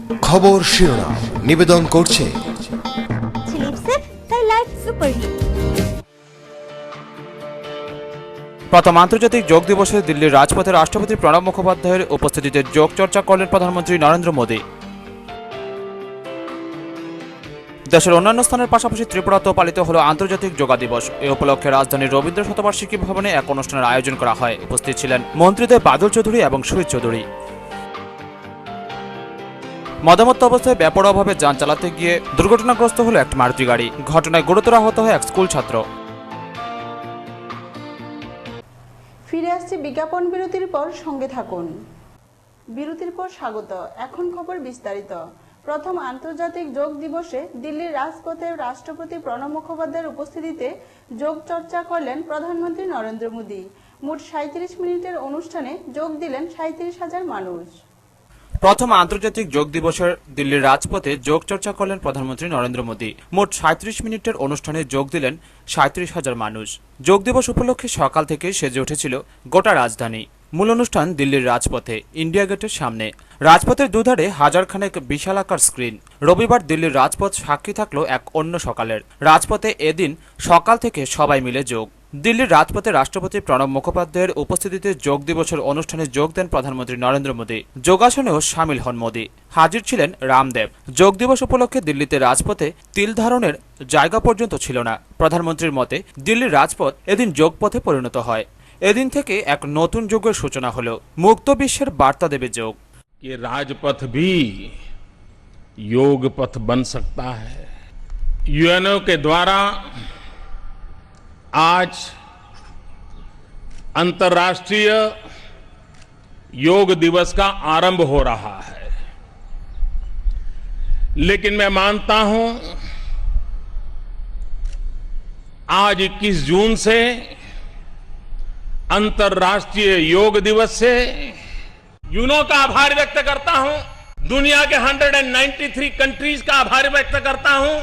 খবর শিরোনাম নিবেদন করছে স্লিপসেট তাই লাইফ সুপারহিট। প্রথম আন্তর্জাতিক যোগ দিবসে দিল্লির রাজপথে রাষ্ট্রপতি প্রণব মুখোপাধ্যায়ের উপস্থিতিতে যোগ চর্চা করলেন প্রধানমন্ত্রী নরেন্দ্র মোদী। দেশের অন্যান্য স্থানের পাশাপাশি ত্রিপুরাতেও পালিত হল আন্তর্জাতিক যোগা দিবস। এ উপলক্ষে রাজধানীর রবীন্দ্র শতবার্ষিকী ভবনে এক অনুষ্ঠানের আয়োজন করা হয়। উপস্থিত ছিলেন মন্ত্রীদের বাদল চৌধুরী এবং সুইট চৌধুরী। মদামত্ত অবস্থায় বেপরোয়াভাবে যান চালাতে গিয়ে দুর্ঘটনাগ্রস্ত হল একটি মারুতি গাড়ি। ঘটনায় গুরুতর আহত হয় এক স্কুল ছাত্র। ফিরে আসছে বিজ্ঞাপন বিরতির পর, সঙ্গে থাকুন। বিরতির পর স্বাগত। এখন খবর বিস্তারিত। প্রথম আন্তর্জাতিক যোগ দিবসে দিল্লির রাজপথে রাষ্ট্রপতি প্রণব মুখোপাধ্যায়ের উপস্থিতিতে যোগ চর্চা করলেন প্রধানমন্ত্রী নরেন্দ্র মোদী। মোট 37 মিনিটের অনুষ্ঠানে যোগ দিলেন 37,000 মানুষ। প্রথম আন্তর্জাতিক যোগ দিবসের দিল্লির রাজপথে যোগ চর্চা করলেন প্রধানমন্ত্রী নরেন্দ্র মোদী। মোট 37 মিনিটের অনুষ্ঠানে যোগ দিলেন 37,000 মানুষ। যোগ দিবস উপলক্ষে সকাল থেকে সেজে উঠেছিল গোটা রাজধানী। মূল অনুষ্ঠান দিল্লির রাজপথে ইন্ডিয়া গেটের সামনে। রাজপথের দুধারে হাজারখানেক বিশালাকার স্ক্রিন। রবিবার দিল্লির রাজপথ সাক্ষী থাকলো এক অন্য সকালের। রাজপথে এদিন সকাল থেকে সবাই মিলে যোগ। দিল্লির রাজপথে রাষ্ট্রপতি প্রণব মুখোপাধ্যায়ের উপস্থিতিতে যোগ দিবসের অনুষ্ঠানে যোগ দেন প্রধানমন্ত্রী নরেন্দ্র মোদী। যোগাসনেও সামিল হন মোদী। হাজির ছিলেন রামদেব। যোগ দিবস উপলক্ষে দিল্লিতে রাজপথে তিল ধারণের জায়গা পর্যন্ত ছিল না। প্রধানমন্ত্রীর মতে দিল্লির রাজপথ এদিন যোগপথে পরিণত হয়। এদিন থেকে এক নতুন যুগের সূচনা হলো। মুক্ত বিশ্বের বার্তা দেবে যোগ। कि राजपथ भी योग पथ बन सकता है। यूएनओ के द्वारा आज अंतर्राष्ट्रीय योग दिवस का आरंभ हो रहा है, लेकिन मैं मानता हूं आज 21 जून से अंतर्राष्ट्रीय योग दिवस से यूनो का आभार व्यक्त करता हूं। दुनिया के 193 कंट्रीज का आभार व्यक्त करता हूं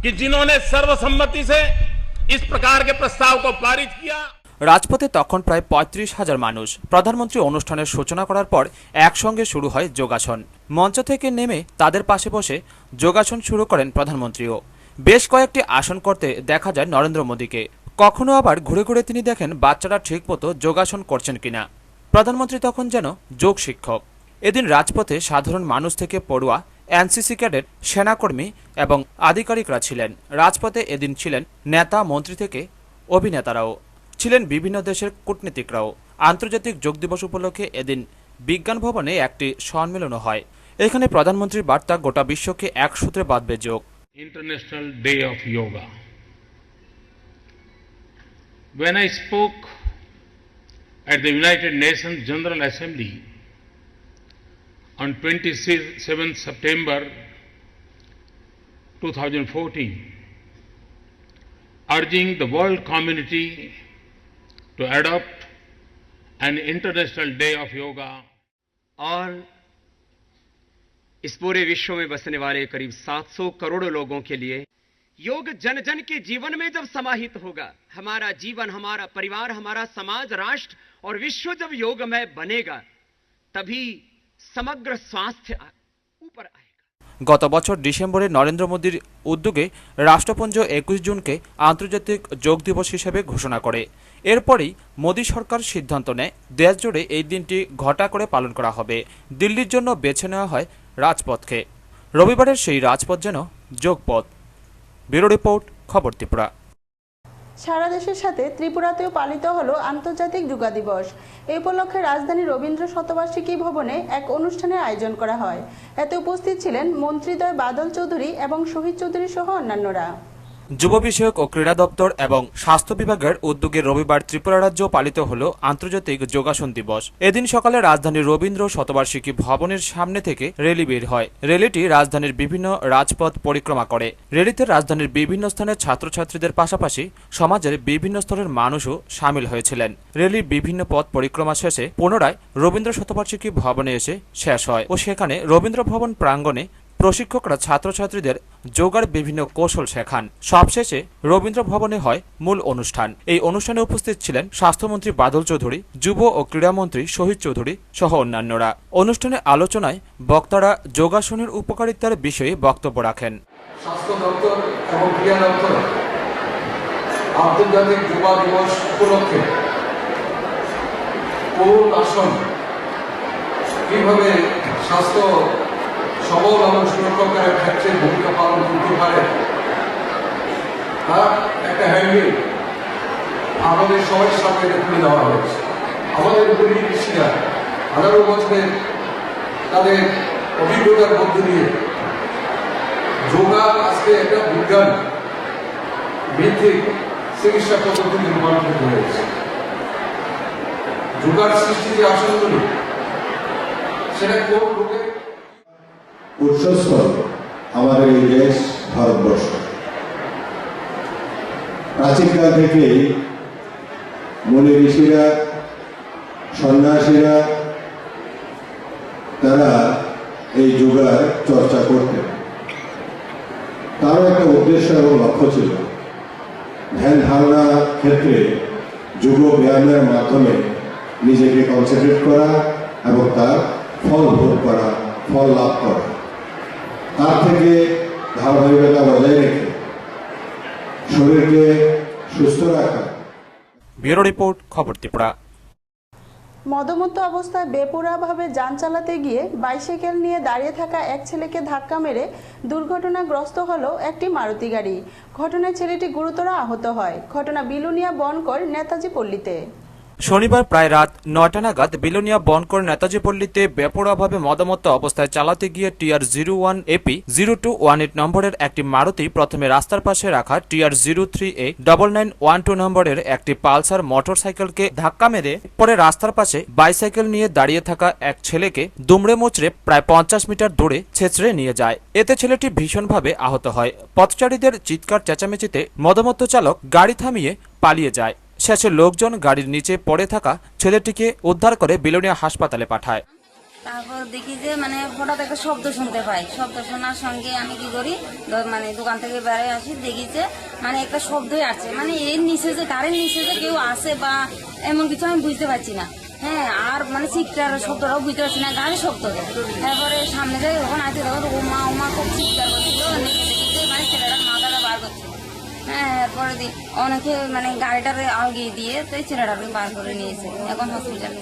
कि जिन्होंने सर्वसम्मति से इस प्रकार के प्रस्ताव को पारित किया। রাজপথে তখন প্রায় 35,000 মানুষ। প্রধানমন্ত্রী অনুষ্ঠানের সূচনা করার পর একসঙ্গে শুরু হয় যোগাসন। মঞ্চ থেকে নেমে তাদের পাশে বসে যোগাসন শুরু করেন প্রধানমন্ত্রীও। বেশ কয়েকটি আসন করতে দেখা যায় নরেন্দ্র মোদীকে। কখনো আবার ঘুরে ঘুরে তিনি দেখেন বাচ্চারা ঠিকমতো যোগাসন করছেন কিনা। প্রধানমন্ত্রী তখন যেন যোগ শিক্ষক। এদিন রাজপথে সাধারণ মানুষ থেকে পড়ুয়া, এনসিসি ক্যাডেট, সেনাকর্মী এবং আধিকারিকরা ছিলেন। রাজপথে এদিন ছিলেন নেতা, মন্ত্রী থেকে অভিনেতারাও, ছিলেন বিভিন্ন দেশের কূটনীতিকরাও। আন্তর্জাতিক যোগ দিবস উপলক্ষে এদিন বিজ্ঞান ভবনে একটি সম্মেলনও হয়। এখানে প্রধানমন্ত্রীর বার্তা গোটা বিশ্বকে এক সূত্রে বাঁধবে যোগ। International day of yoga. When I spoke at the United Nations General Assembly on 27 September 2014, urging the world community to adopt an International Day of Yoga. और इस पूरे विश्व में बसने वाले करीब 700 करोड़ लोगों के लिए योग जन जन के जीवन में जब समाहित होगा, हमारा जीवन, हमारा परिवार, हमारा समाज, राष्ट्र और विश्व जब योगमय बनेगा, तभी समग्र स्वास्थ्य ऊपर आएगा। গত বছর ডিসেম্বরে নরেন্দ্র মোদীর উদ্যোগে রাষ্ট্রপুঞ্জ 21 জুনকে আন্তর্জাতিক যোগ দিবস হিসেবে ঘোষণা করে। এরপরই মোদী সরকার সিদ্ধান্ত নেয় দেশজুড়ে এই দিনটি ঘটা করে পালন করা হবে। দিল্লির জন্য বেছে নেওয়া হয় রাজপথকে। রবিবারের সেই রাজপথ যেন যোগপথ। ব্যুরো রিপোর্ট, খবর ত্রিপুরা। সারা দেশের সাথে ত্রিপুরাতেও পালিত হলো আন্তর্জাতিক যোগা দিবস। এই উপলক্ষে রাজধানীর রবীন্দ্র শতবার্ষিকী ভবনে এক অনুষ্ঠানের আয়োজন করা হয়। এতে উপস্থিত ছিলেন মন্ত্রীদ্বয় বাদল চৌধুরী এবং শহীদ চৌধুরী সহ অন্যান্যরা। যুব বিষয়ক ও ক্রীড়া দপ্তর এবং স্বাস্থ্য বিভাগের উদ্যোগে রবিবার ত্রিপুরা রাজ্য পালিত হল আন্তর্জাতিক যোগাসন দিবস। এদিন সকালে রাজধানীর রবীন্দ্র শতবার্ষিকী ভবনের সামনে থেকে র্যালি বের হয়। র্যালিটি রাজধানীর বিভিন্ন রাজপথ পরিক্রমা করে। র্যালিতে রাজধানীর বিভিন্ন স্থানের ছাত্রছাত্রীদের পাশাপাশি সমাজের বিভিন্ন স্তরের মানুষও সামিল হয়েছিলেন। র্যালির বিভিন্ন পথ পরিক্রমা শেষে পুনরায় রবীন্দ্র শতবার্ষিকী ভবনে এসে শেষ হয় ও সেখানে রবীন্দ্র ভবন প্রাঙ্গণে প্রশিক্ষকরা ছাত্রছাত্রীদের যোগার বিভিন্ন কৌশল শেখান। সবশেষে রবীন্দ্র ভবনে হয় মূল অনুষ্ঠান। এই অনুষ্ঠানে উপস্থিত ছিলেন স্বাস্থ্যমন্ত্রী বাদল চৌধুরী, যুব ও ক্রীড়ামন্ত্রী শহীদ চৌধুরী সহ অন্যান্যরা। অনুষ্ঠানে আলোচনায় বক্তারা যোগাসনের উপকারিতার বিষয়ে বক্তব্য রাখেন। স্বাস্থ্য দপ্তর এবং ক্রীড়া দপ্তর আন্তর্জাতিক যুব দিবস উপলক্ষে কোন আসন কিভাবে স্বাস্থ্য সবল এবং সুরক্ষার ক্ষেত্রে ভূমিকা পালন করতে পারে তার একটা হ্যান্ডবিল আমাদের সবার সামনে তুলে দেওয়া হয়েছে। আমাদের গরিব কৃষিরা হাজারো বছরের তাদের অভিজ্ঞতার মধ্য দিয়ে যোগা আজকে একটা বিজ্ঞান ভিত্তিক চিকিৎসা পদ্ধতিতে রূপান্তরিত হয়েছে। যোগার সৃষ্টি যে আসনগুলি সেটা কোন রোগে উৎসস্থল আমাদের এই দেশ ভারতবর্ষ। প্রাচীনকাল থেকেই মুনি ঋষিরা, সন্ন্যাসীরা তারা এই যোগার চর্চা করতেন। তারও একটা উদ্দেশ্য এবং লক্ষ্য ছিল ধ্যান ধারণা ক্ষেত্রে যোগ ব্যায়ামের মাধ্যমে নিজেকে কনসেন্ট্রেট করা এবং তার ফল ভোগ করা, ফল লাভ করা, তার থেকে ধারাবাহিকতা বজায় রেখে শরীরকে সুস্থ রাখা। ব্যুরো রিপোর্ট, খবর ত্রিপুরা। মদমত্ত অবস্থায় বেপরোয়াভাবে যান চালাতে গিয়ে বাইসাইকেল নিয়ে দাঁড়িয়ে থাকা এক ছেলেকে ধাক্কা মেরে দুর্ঘটনাগ্রস্ত হলো একটি মারুতি গাড়ি। ঘটনায় ছেলেটি গুরুতর আহত হয়। ঘটনা বিলুনিয়া বনকর নেতাজি পল্লীতে। শনিবার প্রায় রাত ৯টা নাগাদ বিলোনিয়া বনকর নেতাজি পল্লীতে বেপরোয়াভাবে মদমত্ত অবস্থায় চালাতে গিয়ে TR 01 AP 0218 নম্বরের একটি মারুতি প্রথমে রাস্তার পাশে রাখা TR 03A 9912 নম্বরের একটি পালসার মোটরসাইকেলকে ধাক্কা মেরে পরে রাস্তার পাশে বাইসাইকেল নিয়ে দাঁড়িয়ে থাকা এক ছেলেকে দুমড়ে মুচড়ে প্রায় 50 মিটার দূরে ছেঁচড়ে নিয়ে যায়। এতে ছেলেটি ভীষণভাবে আহত হয়। পথচারীদের চিৎকার চেঁচামেচিতে মদমত্ত চালক গাড়ি থামিয়ে পালিয়ে যায়। শেষে লোকজন গাড়ির নিচে পড়ে থাকা ছেলেটিকে উদ্ধার করে বিলোনিয়া হাসপাতালে পাঠায়। তারপর দেখি যে হঠাৎ একটা শব্দ শুনতে পাই। শব্দ শোনার সঙ্গে আমি কি করি, দোকান থেকে বেরিয়ে আসি, দেখি যে একটা শব্দই আসছে। এর নিচে যে গাড়ির নিচে যে কেউ আসে বা এমন কিছু আমি বুঝতে পারছি না। হ্যাঁ, আর চিৎকার শব্দটাও বুঝতে পারছি না, গাড়ির শব্দ। তারপরে সামনে যাই, ওখানে আসি, তখন ওমা খুব চিৎকার করছিল। দেখি যে ছেলেটার মাথাটা বার করছে। হ্যাঁ, এরপরে অনেকে গাড়িটার আগিয়ে দিয়ে তো ছেলেটাকে বার করে নিয়েছে, এখন হসপিটালে।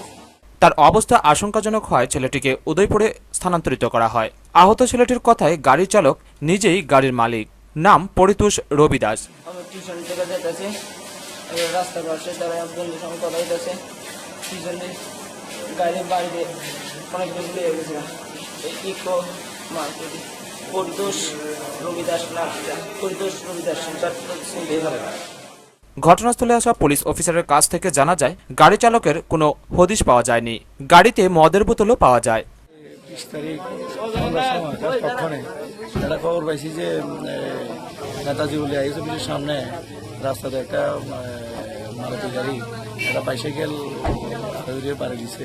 তার অবস্থা আশঙ্কাজনক হয় ছেলেটিকে উদয়পুরে স্থানান্তরিত করা হয়। আহত ছেলেটির কথায় গাড়ির চালক নিজেই গাড়ির মালিক, নাম পরিতোষ রবি দাস। আমি টিউশন থেকে যেতেছি, রাস্তার পাশে তারা বন্ধুর সঙ্গে কথা হইতেছে, পিছনে গাড়ির বাড়িতে অনেক দূর লেগে গেছিলাম। ইকো মার্কেট পরিতোষ রবি দাস ঘটনাস্থলে আসা পুলিশ অফিসারের কাছ থেকে জানা যায় গাড়ি চালকের কোনো হদিশ পাওয়া যায়নি। গাড়িতে মদের বোতলও পাওয়া যায়। 30 তারিখ তখনই একটা খবর পাইছি যে নেতাজি বলে আইএস অফিসের সামনে রাস্তাতে একটা মারুতি গাড়ি একটা বাইসাইকেল পারে দিছে।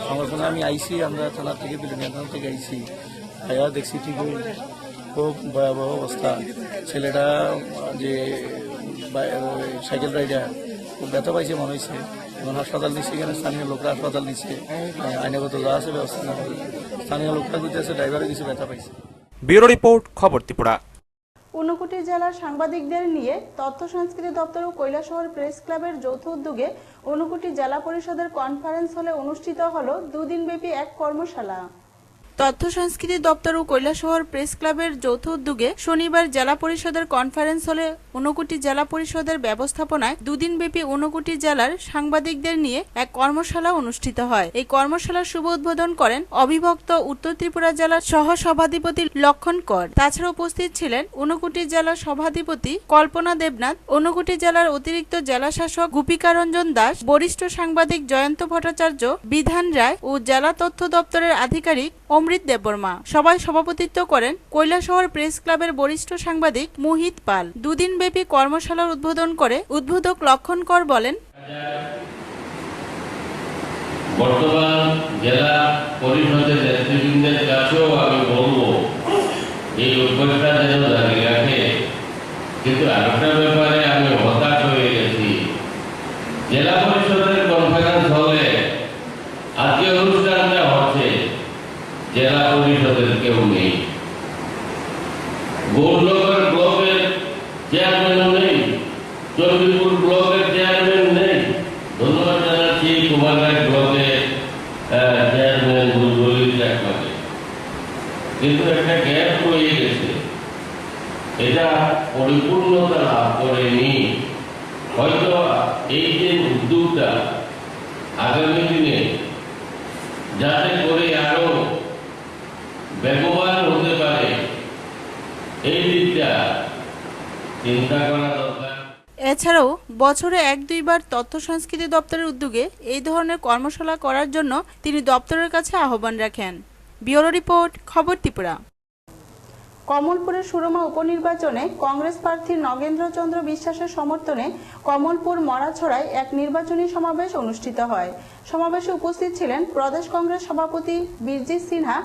সঙ্গে সঙ্গে আমি আইসি, আমরা থানা থেকে বিলোনিয়া থানা থেকে আইসি, আয়া দেখছি ঠিক খুব ভয়াবহ অবস্থা। ছেলেটা যে সাইকেল রাইডার খুব ব্যথা পাইছে মনে হয়েছে। এখন হাসপাতাল নিচ্ছে, এখানে স্থানীয় লোকরা হাসপাতাল নিচ্ছে, আইনগত যা আছে ব্যবস্থা না করে স্থানীয় লোকরা বুঝতে আছে ড্রাইভারে কিছু ব্যথা পাইছে। ব্যুরো রিপোর্ট, খবর ত্রিপুরা। ঊনকোটি জেলার সাংবাদিকদের নিয়ে তথ্য সংস্কৃতি দপ্তর ও কৈলাসহর প্রেস ক্লাবের যৌথ উদ্যোগে ঊনকোটি জেলা পরিষদের কনফারেন্স হলে অনুষ্ঠিত হলো দুদিনব্যাপী এক কর্মশালা। তথ্য সংস্কৃতি দপ্তর ও কৈলাসহর প্রেস ক্লাবের যৌথ উদ্যোগে শনিবার জেলা পরিষদের কনফারেন্স হলে ঊনকোটি জেলা পরিষদের ব্যবস্থাপনায় দুদিনব্যাপী ঊনকোটি জেলার সাংবাদিকদের নিয়ে এক কর্মশালা অনুষ্ঠিত হয়। এই কর্মশালার শুভ উদ্বোধন করেন অবিভক্ত উত্তর ত্রিপুরা জেলার সহ সভাধিপতি লক্ষণ কর। তাছাড়া উপস্থিত ছিলেন ঊনকোটি জেলার সভাধিপতি কল্পনা দেবনাথ, ঊনকোটি জেলার অতিরিক্ত জেলা শাসক গোপিকা রঞ্জন দাস, বরিষ্ঠ সাংবাদিক জয়ন্ত ভট্টাচার্য, বিধান রায় ও জেলা তথ্য দপ্তরের আধিকারিক অমৃত দেববর্মা। সভায় সভাপতিত্ব করেন কৈলাসহর প্রেস ক্লাবের বরিষ্ঠ সাংবাদিক মোহিত পাল। দুদিনব্যাপী কর্মশালার উদ্বোধন করে উদ্বোধক লক্ষণ কর বলেন, বর্তমান জেলা পরিষদের নেতৃবৃন্দের কাছেও আমি বলবো গৌরনগর ব্লকের চেয়ারম্যানও নেই, চন্দ্রপুর ব্লকের চেয়ারম্যান নেই। ধন্যবাদ জানাচ্ছি কুমারঘাট ব্লকের চেয়ারম্যান বুলবুলি চাকমাকে। কিন্তু একটা গ্যাপ রয়ে গেছে, এটা পরিপূর্ণতা লাভ করেনি। হয়তো এই যে উদ্যোগটা আগামী দিনে যাতে করে আরো বেগবান হতে পারে, এই দিকটা চিন্তা করা দরকার। এছাড়াও বছরে 1-2 বার তথ্য সংস্কৃতি দপ্তরের উদ্যোগে এই ধরনের কর্মশালা করার জন্য তিনি দপ্তরের কাছে আহ্বান রাখেন। ব্যুরো রিপোর্ট, খবর ত্রিপুরা। কমলপুরের সুরমা উপনির্বাচনে কংগ্রেস প্রার্থী নগেন্দ্র চন্দ্র বিশ্বাসের সমর্থনে কমলপুর মরাছড়ায় এক নির্বাচনী সমাবেশ অনুষ্ঠিত হয়। সমাবেশে উপস্থিত ছিলেন প্রদেশ কংগ্রেস সভাপতি বীরজিৎ সিনহা,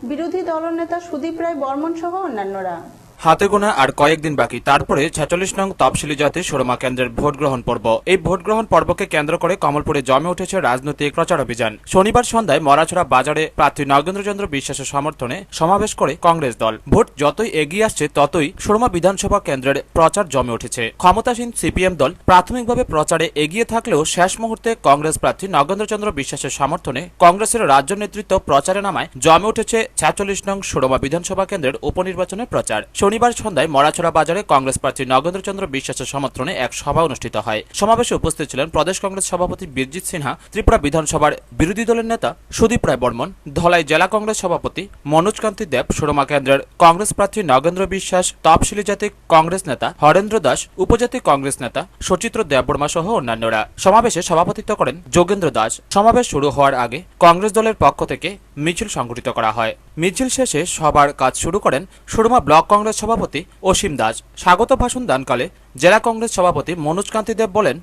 বিরোধী দলনেতা সুদীপ রায় বর্মন সহ অন্যান্যরা। হাতে গোনা আর কয়েকদিন বাকি, তারপরে 46 নং তফসিলি জাতি সুরমা কেন্দ্রের ভোট গ্রহণ পর্ব। এই ভোট গ্রহণ পর্বকে কেন্দ্র করে কমলপুরে জমে উঠেছে রাজনৈতিক প্রচার অভিযান। শনিবার সন্ধ্যায় মরাছড়া বাজারে প্রার্থী নগেন্দ্র চন্দ্র বিশ্বাসের সমর্থনে সমাবেশ করে কংগ্রেস দল। ভোট যতই এগিয়ে আসছে ততই সুরমা বিধানসভা কেন্দ্রের প্রচার জমে উঠেছে। ক্ষমতাসীন সিপিএম দল প্রাথমিকভাবে প্রচারে এগিয়ে থাকলেও শেষ মুহূর্তে কংগ্রেস প্রার্থী নগেন্দ্র চন্দ্র বিশ্বাসের সমর্থনে কংগ্রেসের রাজ্য নেতৃত্ব প্রচারে নামায় জমে উঠেছে 46 নং সুরমা বিধানসভা কেন্দ্রের উপনির্বাচনের প্রচার। শনিবার সন্ধ্যায় মরাছড়া বাজারে কংগ্রেস প্রার্থী নগেন্দ্র চন্দ্র বিশ্বাসের সমর্থনে এক সভা অনুষ্ঠিত হয়। সমাবেশে উপস্থিত ছিলেন প্রদেশ কংগ্রেস সভাপতি বীরজিৎ সিনহা, ত্রিপুরা বিধানসভার বিরোধী দলের নেতা সুদীপ রায় বর্মন, ধলাই জেলা কংগ্রেস সভাপতি মনোজ কান্তি দেব, সুরমা কেন্দ্রের কংগ্রেস প্রার্থী নগেন্দ্র বিশ্বাস, তফসিলি জাতি কংগ্রেস নেতা হরেন্দ্র দাস, উপজাতি কংগ্রেস নেতা সচিত্র দেববর্মা সহ অন্যান্যরা। সমাবেশে সভাপতিত্ব করেন যোগেন্দ্র দাস। সমাবেশ শুরু হওয়ার আগে কংগ্রেস দলের পক্ষ থেকে মিছিল সংগঠিত করা হয়। মিছিল শেষে সবার কাজ শুরু করেন সুরমা ব্লক কংগ্রেস সভাপতি অসীম দাস। স্বাগত ভাষণ দানকালে জেলা কংগ্রেস সভাপতি মনোজ কান্তি দেব বলেন,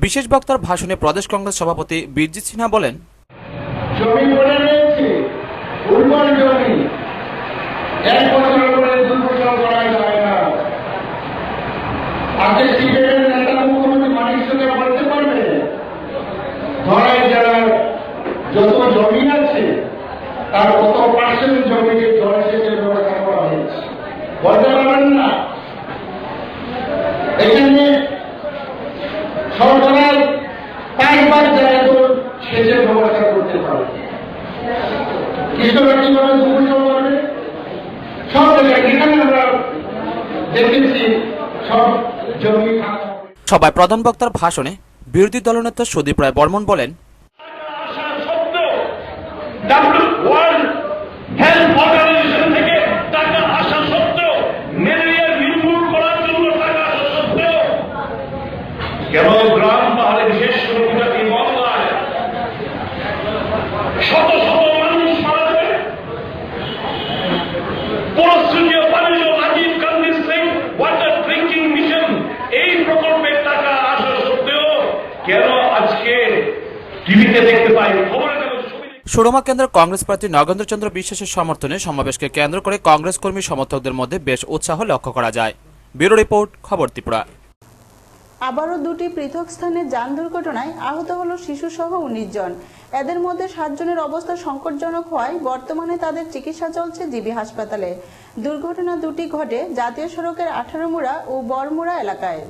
বিশেষ বক্তার ভাষণে প্রদেশ কংগ্রেস সভাপতি বীরজিৎ সিনহা বলেন, জমি পড়ে রয়েছে, উর্বর জমি, 1 বছর পরে 2 বছর করা যায় না। আজকে সিপিএমের নেতা মুখ্যমন্ত্রী মানিক সরকার বলতে পারবে ধরাই জেলার যত জমি আছে তার কত পার্সেন্ট জমিকে জল সেচের ব্যবস্থা করা হয়েছে? বলতে পারবেন না। এখানে সরকার 5 বার জায়গায় তো সেচের ব্যবস্থা করতে পারে। কৃষকরা কিভাবে দুর্বল করবে? সব জায়গায় এখানে আমরা দেখেছি সব জমি। সভায় প্রধান বক্তার ভাষণে বিরোধী দলনেতা সুদীপ রায় বর্মন বলেন, ওয়ার্ল্ড হেলথ অর্গানাইজেশন থেকে টাকা আসা সত্ত্বেও, ম্যালেরিয়া নির্মূল করার জন্য টাকা আসা সত্ত্বেও কেবল গ্রাম পাহাড়ে বিশেষ করে গুজরাটি বাংলায় শত শত মানুষ মারা যাবে। পরিস্থিতিও পানীয় Rajiv Gandhi Singh water drinking mission এই প্রকল্পের টাকা আসা সত্ত্বেও কেন আজকে টিভিতে দেখতে পাই খবরে সুরমা কেন্দ্রের কংগ্রেস প্রার্থী নগেন্দ্র চন্দ্র বিশ্বাসের সমর্থনে সমাবেশকে কেন্দ্র করে কংগ্রেস কর্মী সমর্থকদের মধ্যে বেশ উৎসাহ লক্ষ্য করা যায়। ব্যুরো রিপোর্ট, খবর ত্রিপুরা। আবারও 2টি পৃথক স্থানে যান দুর্ঘটনায় আহত হল শিশুসহ 19 জন। এদের মধ্যে 7 জনের অবস্থা সংকটজনক হওয়ায় বর্তমানে তাদের চিকিৎসা চলছে জিবি হাসপাতালে। দুর্ঘটনা দুটি ঘটে জাতীয় সড়কের 18 মুড়া ও বড়মুড়া এলাকায়।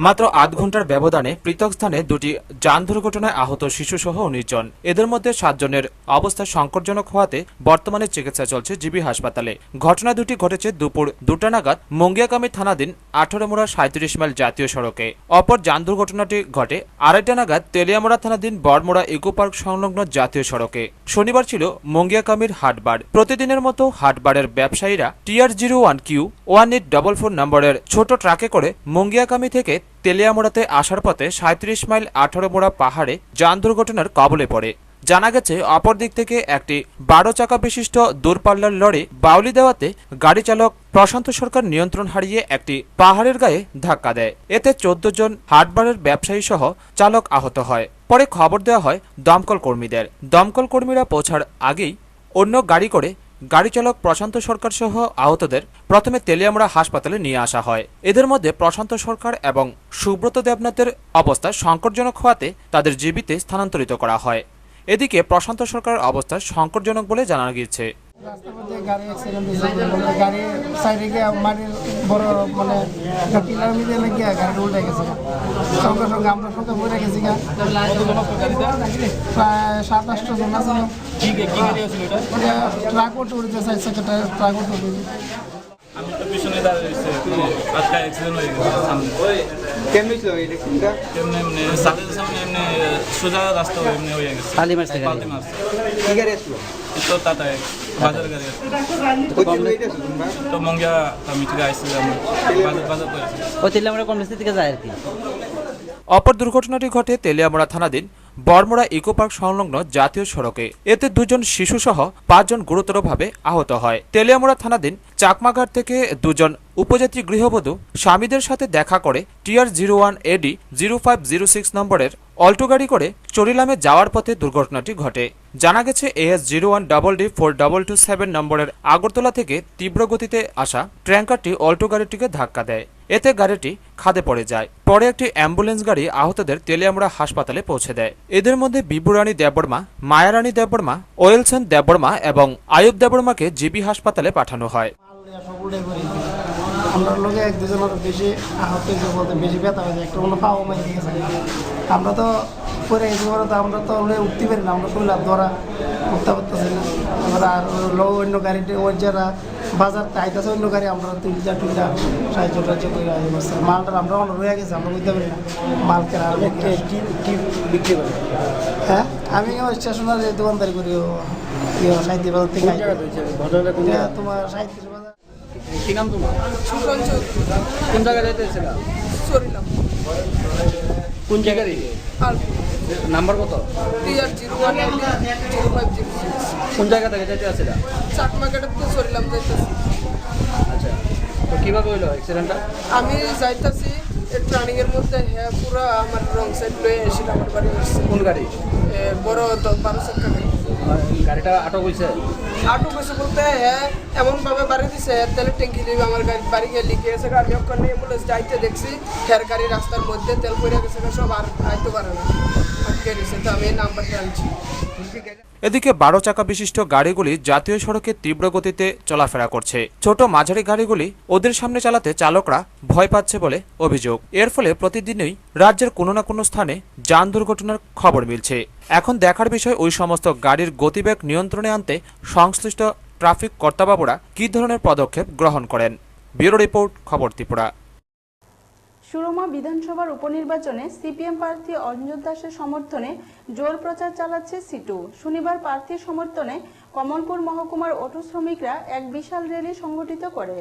মাত্র 8 ঘন্টার ব্যবধানে পৃথক স্থানে 2টি যান দুর্ঘটনায় আহত শিশুসহ 19 জন। এদের মধ্যে 7 জনের অবস্থা সংকটজনক হওয়াতে বর্তমানে চিকিৎসা চলছে জিবি হাসপাতালে। ঘটনা দুটি ঘটেছে দুপুর 2টা নাগাদ মঙ্গিয়াকামী থানাধীন 18 মুড়া 37 মাইল জাতীয় সড়কে। অপর যান দুর্ঘটনাটি ঘটে 2:30 নাগাদ তেলিয়ামুড়া থানাধীন বড়মুড়া ইকো পার্ক সংলগ্ন জাতীয় সড়কে। শনিবার ছিল মঙ্গিয়াকামীর হাটবার। প্রতিদিনের মতো হাটবারের ব্যবসায়ীরা TR01Q1844 নম্বরের ছোট ট্রাকে করে মঙ্গিয়াকামী থেকে তেলিয়ামুড়াতে আসার পথে 37 মাইল 18 মুড়া পাহাড়ে যান দুর্ঘটনার কবলে পড়ে। জানা গেছে অপর দিক থেকে একটি 12 চাকা বিশিষ্ট দূরপাল্লার লরি বাউলি দেওয়াতে গাড়ি চালক প্রশান্ত সরকার নিয়ন্ত্রণ হারিয়ে একটি পাহাড়ের গায়ে ধাক্কা দেয়। এতে 14 জন হাটবারের ব্যবসায়ী সহ চালক আহত হয়। পরে খবর দেওয়া হয় দমকল কর্মীদের। দমকল কর্মীরা পৌঁছার আগেই অন্য গাড়ি করে গাড়ি চালক প্রশান্ত সরকার সহ আহতদের প্রথমে তেলিয়ামুড়া হাসপাতালে নিয়ে আসা হয়। এদের মধ্যে প্রশান্ত সরকার এবং সুব্রত দেবনাথের অবস্থা সংকটজনক হওয়াতে তাদের জীবিতে স্থানান্তরিত করা হয়। এদিকে প্রশান্ত সরকারের অবস্থা সংকটজনক বলে জানা গিয়েছে। রাস্তার মধ্যে গাড়ি অ্যাক্সিডেন্ট হয়েছে, গাড়ি সাইডে গিয়ে মাটির বড় মানে পিলার মিলে লেগে গাড়ি উল্টে গেছে। সঙ্গে সঙ্গে আমরা সঙ্গে পড়ে গেছি, প্রায় 7-8টা জন আছে। ট্রাকও টুরেছে, সাইড সেকেন্ডে ট্রাকও টুরেছে। আমি তো পিছনে দাঁড়িয়েছি, আজকে অ্যাক্সিডেন্ট হয়ে গেছে সামনে। কেমনি ছিল এই অ্যাক্সিডেন্টটা? কেমনে এমনি সালের সামনে এমনি সোজা রাস্তা এমনি হয়ে গেছে। পাল্টি মারছে। কি গাড়ি আসলো? তো টাটায় বাজার গাড়ি তো মঙ্গিয়া মিটিকে আসছিলাম বাজার করেছি। ও তেলিয়ামুড়া কমপ্লেক্স থেকে যায় আর কি। অপর দুর্ঘটনাটি ঘটে তেলিয়ামুড়া থানাধীন বরমুড়া ইকো পার্ক সংলগ্ন জাতীয় সড়কে। এতে 2 জন শিশু সহ 5 জন গুরুতরভাবে আহত হয়। তেলিয়ামুড়া থানাধীন চাকমাঘাট থেকে 2 জন উপজাতি গৃহবধূ স্বামীদের সাথে দেখা করে TR01 AD 0506 নম্বরের অল্টো গাড়ি করে চরিলামে যাওয়ার পথে দুর্ঘটনাটি ঘটে। জানা গেছে AS 01DD 4227 নম্বরের আগরতলা থেকে তীব্র গতিতে আসা ট্যাঙ্কারটি অল্টো গাড়িটিকে ধাক্কা দেয়। এতে গাড়িটি খাদে পড়ে যায়। পরে একটি অ্যাম্বুলেন্স গাড়ি আহতদের তেলিয়ামুড়া হাসপাতালে পৌঁছে দেয়। এদের মধ্যে বিবুরানী দেববর্মা, মায়ারানী দেববর্মা, ওয়েলসন দেববর্মা এবং আয়ুব দেববর্মাকে জিবি হাসপাতালে পাঠানো হয়। আমরা লোকে 1-2 জনের বেশি আহত হয়েছে, বলতে বেশি ব্যথা হয়েছে, একটা কোনো পাও মারি গেছে। আমরা তো পরে গেছি, তো আমরা তো উঠতে পারি না, আমরা শরীর ধরা উঠতে পারতেছি না। আমরা আর অন্য গাড়িতে ওই যারা বাজার আইতেছে অন্য গাড়ি, আমরা তুলটা সাহায্য করে মালটা আমরা অন্য রয়ে গেছি, আমরা বুঝতে পারি না মাল কেনা কি বিক্রি করি। হ্যাঁ, আমি স্টেশনারি দোকানদারি করি, সাহিত্য বাজার থেকে। তোমার সাহিত্য বাজার। কি নাম তোমার? কোন জায়গায় যাইতেছিল? কোন জায়গায়? নাম্বার কত? TR01 0506। কোন জায়গা থেকে যাইতে আসছিল? চাকমাঘাটে তো চরিলাম যাইতেছি। আচ্ছা, তো কিভাবে হইলো অ্যাক্সিডেন্টটা? আমি যাইতেছি ট্রানিং এর মধ্যে, হ্যাঁ পুরো আমার রং সাইড লয়ে এসেছিল আমার বাড়ি আসছে। কোন গাড়ি? বড় 12 চাকা গাড়ি। গাড়িটা আটক হয়েছে? আটক হয়েছে বলতে হ্যাঁ এমনভাবে বাড়ি দিছে, তেলের ট্যাঙ্কি লিবে আমার গাড়ি বাড়ি গিয়ে লিখে গেছে। আমি ওখানে অ্যাম্বুলেন্স যাইতে দেখছি, হের গাড়ি রাস্তার মধ্যে তেল পড়ে গেছে, সব আর আইতে পারে না, আটকে দিয়েছে। তো আমি এই নাম্বারটা আনছি। এদিকে 12 চাকা বিশিষ্ট গাড়িগুলি জাতীয় সড়কে তীব্র গতিতে চলাফেরা করছে। ছোট মাঝারি গাড়িগুলি ওদের সামনে চালাতে চালকরা ভয় পাচ্ছে বলে অভিযোগ। এর ফলে প্রতিদিনই রাজ্যের কোনো না কোনো স্থানে যান দুর্ঘটনার খবর মিলছে। এখন দেখার বিষয় ওই সমস্ত গাড়ির গতিবেগ নিয়ন্ত্রণে আনতে সংশ্লিষ্ট ট্রাফিক কর্তাবাবুরা কী ধরনের পদক্ষেপ গ্রহণ করেন। ব্যুরো রিপোর্ট, খবর ত্রিপুরা। সুরমা বিধানসভার উপনির্বাচনে সিপিএম প্রার্থী অঞ্জন দাসের সমর্থনে জোর প্রচার চালাচ্ছে সিটু। শনিবার প্রার্থীর সমর্থনে কমলপুর মহকুমার অটো শ্রমিকরা এক বিশাল র্যালি সংগঠিত করে।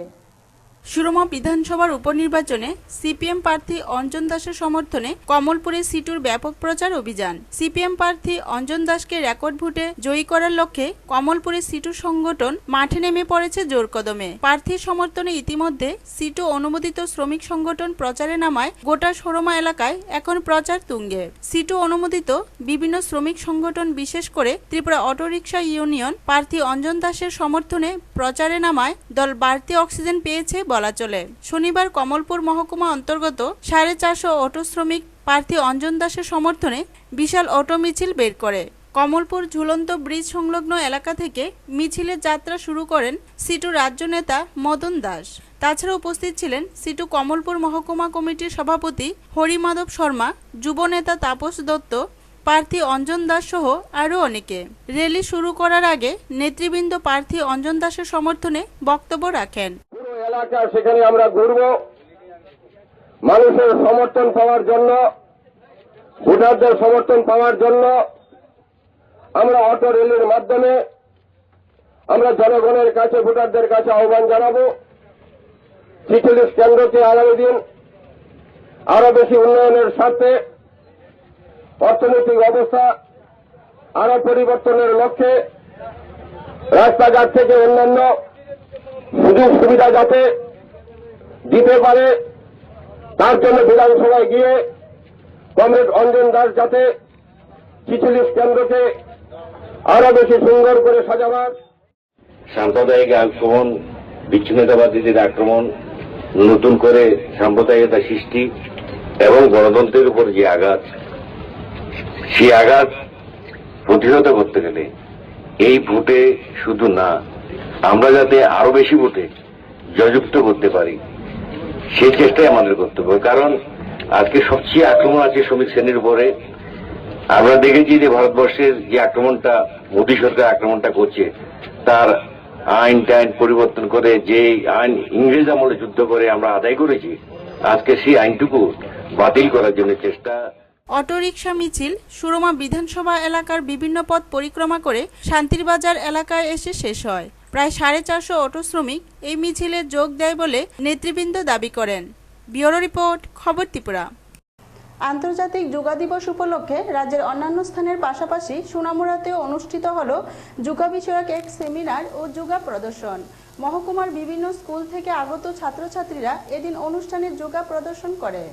সুরমা বিধানসভার উপনির্বাচনে সিপিএম প্রার্থী অঞ্জন দাসের সমর্থনে কমলপুরে সিটুর ব্যাপক প্রচার অভিযান। সিপিএম প্রার্থী অঞ্জন দাসকে রেকর্ড ভোটে জয়ী করার লক্ষ্যে কমলপুরে সিটুর সংগঠন মাঠে নেমে পড়েছে জোর কদমে। প্রার্থীর সমর্থনে ইতিমধ্যে সিটু অনুমোদিত শ্রমিক সংগঠন প্রচারে নামায় গোটা সুরমা এলাকায় এখন প্রচার তুঙ্গে। সিটু অনুমোদিত বিভিন্ন শ্রমিক সংগঠন, বিশেষ করে ত্রিপুরা অটো রিক্সা ইউনিয়ন প্রার্থী অঞ্জন দাসের সমর্থনে প্রচারে নামায় দল বাড়তি অক্সিজেন পেয়েছে বলা চলে। শনিবার কমলপুর মহকুমা অন্তর্গত 450 অটো শ্রমিক প্রার্থী অঞ্জন দাসের সমর্থনে বিশাল অটো মিছিল বের করে। কমলপুর ঝুলন্ত ব্রিজ সংলগ্ন এলাকা থেকে মিছিলের যাত্রা শুরু করেন সিটু রাজ্য নেতা মদন দাস। তাছাড়া উপস্থিত ছিলেন সিটু কমলপুর মহকুমা কমিটির সভাপতি হরিমাধব শর্মা, যুব নেতা তাপস দত্ত, প্রার্থী অঞ্জন দাস সহ আরও অনেকে। র্যালি শুরু করার আগে নেতৃবৃন্দ প্রার্থী অঞ্জন দাসের সমর্থনে বক্তব্য রাখেন। এলাকা সেখানে আমরা ঘুরব, মানুষের সমর্থন পাওয়ার জন্য, ভোটারদের সমর্থন পাওয়ার জন্য আমরা অটো র্যালির মাধ্যমে আমরা জনগণের কাছে, ভোটারদের কাছে আহ্বান জানাবো। 46 কেন্দ্রকে আগামী দিন আরো বেশি উন্নয়নের স্বার্থে অর্থনৈতিক অবস্থা আরো পরিবর্তনের লক্ষ্যে রাস্তাঘাট থেকে অন্যান্য সুযোগ সুবিধা যাতে দিতে পারে তার জন্য বিধানসভায় গিয়ে কমরেড অঞ্জন দাস যাতে 46 কেন্দ্রকে আরো বেশি সুন্দর করে সাজাবার। সাম্প্রদায়িক আক্রমণ, বিচ্ছিন্নতাবাদীদের আক্রমণ, নতুন করে সাম্প্রদায়িকতা সৃষ্টি এবং গণতন্ত্রের উপর যে আঘাত, সেই আঘাত প্রতিহত করতে গেলে এই ভোটে শুধু না, আমরা যাতে আরো বেশি ভোটে জয়যুক্ত করতে পারি সেই চেষ্টাই আমাদের করতে হবে। কারণ আজকে সবচেয়ে আক্রমণ আছে শ্রমিক শ্রেণীর উপরে। আমরা দেখেছি যে ভারতবর্ষের যে আক্রমণটা মোদী সরকার আক্রমণটা করছে, তার আইন টাইন পরিবর্তন করে যে আইন ইংরেজ আমলে যুদ্ধ করে আমরা আদায় করেছি, আজকে সেই আইনটুকু বাতিল করার জন্য চেষ্টা। অটোরিকশা মিছিল সুরমা বিধানসভা এলাকার বিভিন্ন পথ পরিক্রমা করে শান্তিরবাজার এলাকায় এসে শেষ হয়। প্রায় 450 অটো শ্রমিক এই মিছিলে যোগ দেয় বলে নেতৃবৃন্দ দাবি করেন। ব্যুরো রিপোর্ট, খবর ত্রিপুরা। আন্তর্জাতিক যোগা দিবস উপলক্ষে রাজ্যের অন্যান্য স্থানের পাশাপাশি সোনামুড়াতেও অনুষ্ঠিত হলো যোগা বিষয়ক এক সেমিনার ও যোগা প্রদর্শন। মহকুমার বিভিন্ন স্কুল থেকে আগত ছাত্রছাত্রীরা এদিন অনুষ্ঠানে যোগা প্রদর্শন করে।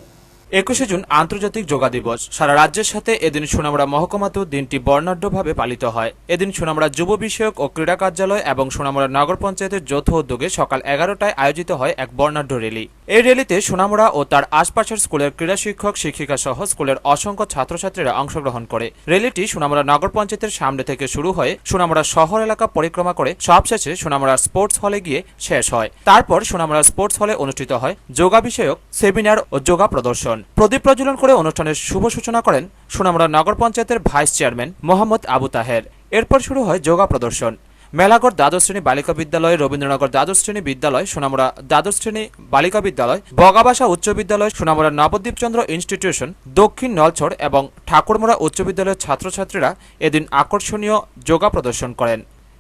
21 জুন আন্তর্জাতিক যোগা দিবস। সারা রাজ্যের সাথে এদিন সোনামুড়া মহকুমাতেও দিনটি বর্ণাঢ্যভাবে পালিত হয়। এদিন সোনামুড়া যুব বিষয়ক ও ক্রীড়া কার্যালয় এবং সোনামুড়া নগর পঞ্চায়েতের যৌথ উদ্যোগে সকাল 11টায় আয়োজিত হয় এক বর্ণাঢ্য র্যালি। এই র্যালিতে সোনামুড়া ও তার আশপাশের স্কুলের ক্রীড়া শিক্ষক শিক্ষিকা সহ স্কুলের অসংখ্য ছাত্রছাত্রীরা অংশগ্রহণ করে। র্যালিটি সোনামুড়া নগর পঞ্চায়েতের সামনে থেকে শুরু হয়ে সোনামুড়া শহর এলাকা পরিক্রমা করে সবশেষে সোনামুড়া স্পোর্টস হলে গিয়ে শেষ হয়। তারপর সোনামুড়া স্পোর্টস হলে অনুষ্ঠিত হয় যোগা বিষয়ক সেমিনার ও যোগা প্রদর্শন। প্রদীপ প্রজ্বলন করে অনুষ্ঠানের শুভ সূচনা করেন সোনামুড়া নগর পঞ্চায়েতের ভাইস চেয়ারম্যান মোহাম্মদ আবু তাহের। এরপর শুরু হয় যোগা প্রদর্শন। মেলাগড় দ্বাদশ শ্রেণী বালিকা বিদ্যালয়, রবীন্দ্রনগর দ্বাদশ শ্রেণী বিদ্যালয়, সোনামুড়া দ্বাদশ শ্রেণী বালিকা বিদ্যালয়, বগাবাসা উচ্চ বিদ্যালয়, সোনামুড়া নবদ্বীপচন্দ্র ইনস্টিটিউশন, দক্ষিণ নলছড় এবং ঠাকুরমুড়া উচ্চ বিদ্যালয়ের ছাত্রছাত্রীরা এদিন আকর্ষণীয় যোগা প্রদর্শন করেন।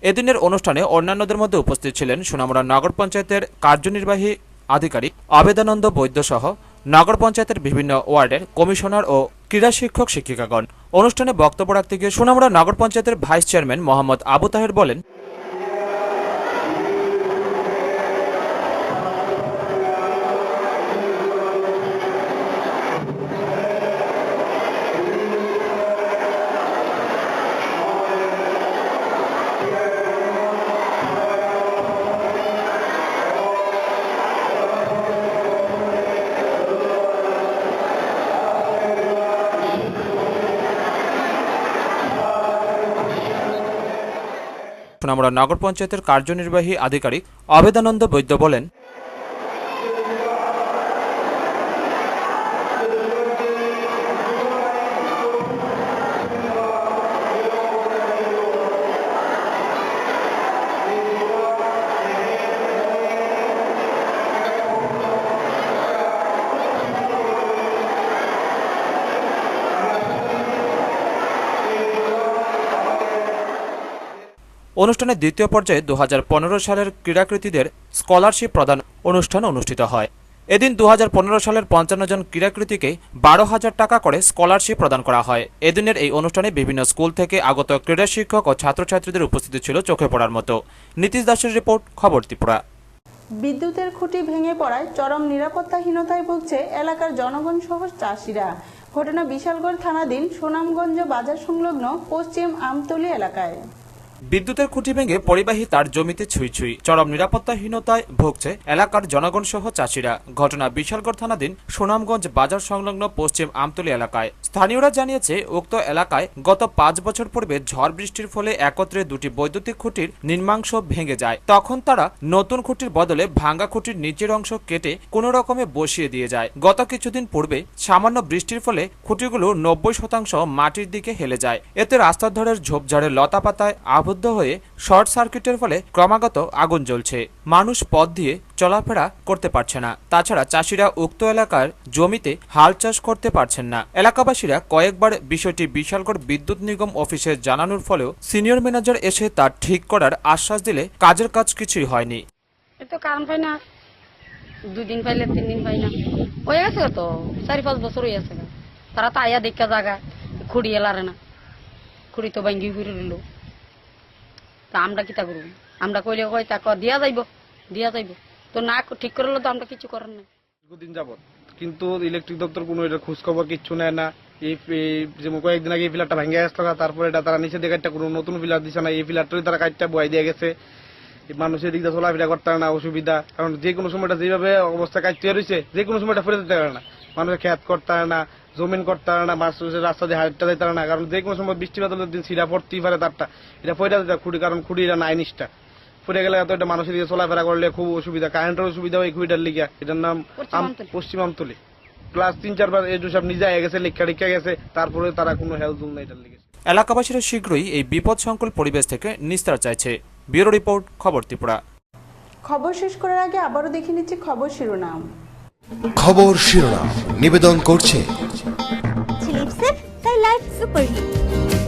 এদিনের অনুষ্ঠানে অন্যান্যদের মধ্যে উপস্থিত ছিলেন সোনামুড়া নগর পঞ্চায়েতের কার্যনির্বাহী আধিকারিক অবেদানন্দ বৈদ্য সহ নগর পঞ্চায়েতের বিভিন্ন ওয়ার্ডের কমিশনার ও ক্রীড়া শিক্ষক শিক্ষিকাগণ। অনুষ্ঠানে বক্তব্য রাখতে গিয়ে সোনামুড়া নগর পঞ্চায়েতের ভাইস চেয়ারম্যান মোহাম্মদ আবু তাহের বলেন, সোনামুড়া নগর পঞ্চায়েতের কার্যনির্বাহী আধিকারিক অবেদানন্দ বৈদ্য বলেন, অনুষ্ঠানের দ্বিতীয় পর্যায়ে 2015 সালের ক্রীড়াকৃতীদের স্কলারশিপ প্রদান অনুষ্ঠান অনুষ্ঠিত হয়। এদিন 2015 সালের 55 জন ক্রীড়াকৃতীকে 12,000 টাকা করে স্কলারশিপ প্রদান করা হয়। এদিনের এই অনুষ্ঠানে বিভিন্ন স্কুল থেকে আগত ক্রীড়া শিক্ষক ও ছাত্রছাত্রীদের উপস্থিতি ছিল চোখে পড়ার মতো। নীতিশ দাসের রিপোর্ট, খবর ত্রিপুরা। বিদ্যুতের খুঁটি ভেঙে পড়ায় চরম নিরাপত্তাহীনতায় ভুগছে এলাকার জনগণ সহ চাষিরা। ঘটনা বিশালগড় থানাধীন সুনামগঞ্জ বাজার সংলগ্ন পশ্চিম আমতলী এলাকায়। বিদ্যুতের খুঁটি ভেঙে পরিবাহী তার জমিতে ছুঁই ছুঁই, চরম নিরাপত্তাহীনতায় ভুগছে এলাকার জনগণ সহ চাষিরা। ঘটনা বিশালগড় থানাধীন সুনামগঞ্জ বাজার সংলগ্ন পশ্চিম আমতলী এলাকায়। স্থানীয়রা জানিয়েছে, উক্ত এলাকায় গত 5 বছর পূর্বে ঝড় বৃষ্টির ফলে একত্রে দুটি বৈদ্যুতিক খুঁটির নিম্নাংশ ভেঙে যায়। তখন তারা নতুন খুঁটির বদলে ভাঙ্গা খুঁটির নিচের অংশ কেটে কোনো রকমে বসিয়ে দিয়ে যায়। গত কিছুদিন পূর্বে সামান্য বৃষ্টির ফলে খুঁটিগুলো 90% মাটির দিকে হেলে যায়। এতে রাস্তার ধারের ঝোপঝাড়ের লতাপাতায় আবদ্ধ হয়ে শর্ট সার্কিটের ফলে ক্রমাগত আগুন জ্বলছে। মানুষ পথ দিয়ে চলাফেরা করতে পারছে না। তাছাড়া চাষিরা উক্ত এলাকার জমিতে হাল চাষ করতে পারছেন না। এলাকাবাসীরা কয়েকবার বিষয়টি বিশালগড় বিদ্যুৎ নিগম অফিসে জানানোর ফলেও সিনিয়র ম্যানেজার এসে তা ঠিক করার আশ্বাস দিলে কাজের কাজ কিছুই হয়নি। তো কারণ পাই না, 2 দিন পাইলে 3 দিন পাই না, হয়ে গেছে তো 4-5 বছর হয়ে গেছে। তারা তো আয়া দেখা জায়গা খুঁড়িয়ে লারে না, খুঁড়ি তো ভাঙ্গি ফিরে রইল। তা আমরা কিতা করব? আমরা কইলে কয় তা দিয়া যাইব তো না ঠিক করলে তো আমরা কিছু করার নাই। দীর্ঘদিন যাবত কিন্তু ইলেকট্রিক দপ্তর কোনো এটা খোঁজ খবর কিচ্ছু নেয় না। এই যেমন কয়েকদিন আগে এই পিলারটা ভেঙে আসলো না, তারপরে এটা তারা নিচে দিকে একটা কোনো নতুন পিলার দিচ্ছে না, এই পিলারটাই তারা কাটটা বয়াই দিয়ে গেছে। মানুষের দিক দিয়ে চলাফেরা করতে পারে না, অসুবিধা। কারণ যে কোনো সময়টা যেভাবে অবস্থা কাটতে রয়েছে যে কোনো সময়টা ফেরত দিতে পারে না, মানুষের খেত করতে পারে না, জমিন করতে পারে না, রাস্তা দিয়ে হাইটটা দিতে পারে না। কারণ যে কোনো সময় বৃষ্টি বাদলের দিন ছিঁড়া পড়তেই পারে তারটা, এটা ফেরা দিতে খুঁড়ি, কারণ খুঁড়িটা নাই নিষ্ঠা ফুটে গেলে এত এটা মানুষের দিকে চলাফেরা করলে খুব অসুবিধা। কারেন্টের অসুবিধা ওই খুঁড়িটার লিগা, এটার নাম পশ্চিম আমতলী। প্লাস 3-4 বার এই সব নিজে গেছে, লেখা গেছে, তারপরে তারা কোনো হেল্প না এটার লিগে। এলাকাবাসীরা শীঘ্রই এই বিপদসংকুল পরিবেশ থেকে নিস্তার চাইছে। ব্যুরো রিপোর্ট, খবর ত্রিপুরা। খবর শেষ করার আগে আবারও দেখে নিচ্ছি খবর শিরোনাম। খবর শিরোনাম নিবেদন করছে স্লিপ সেফ তাই লাইফ সুপারহিট।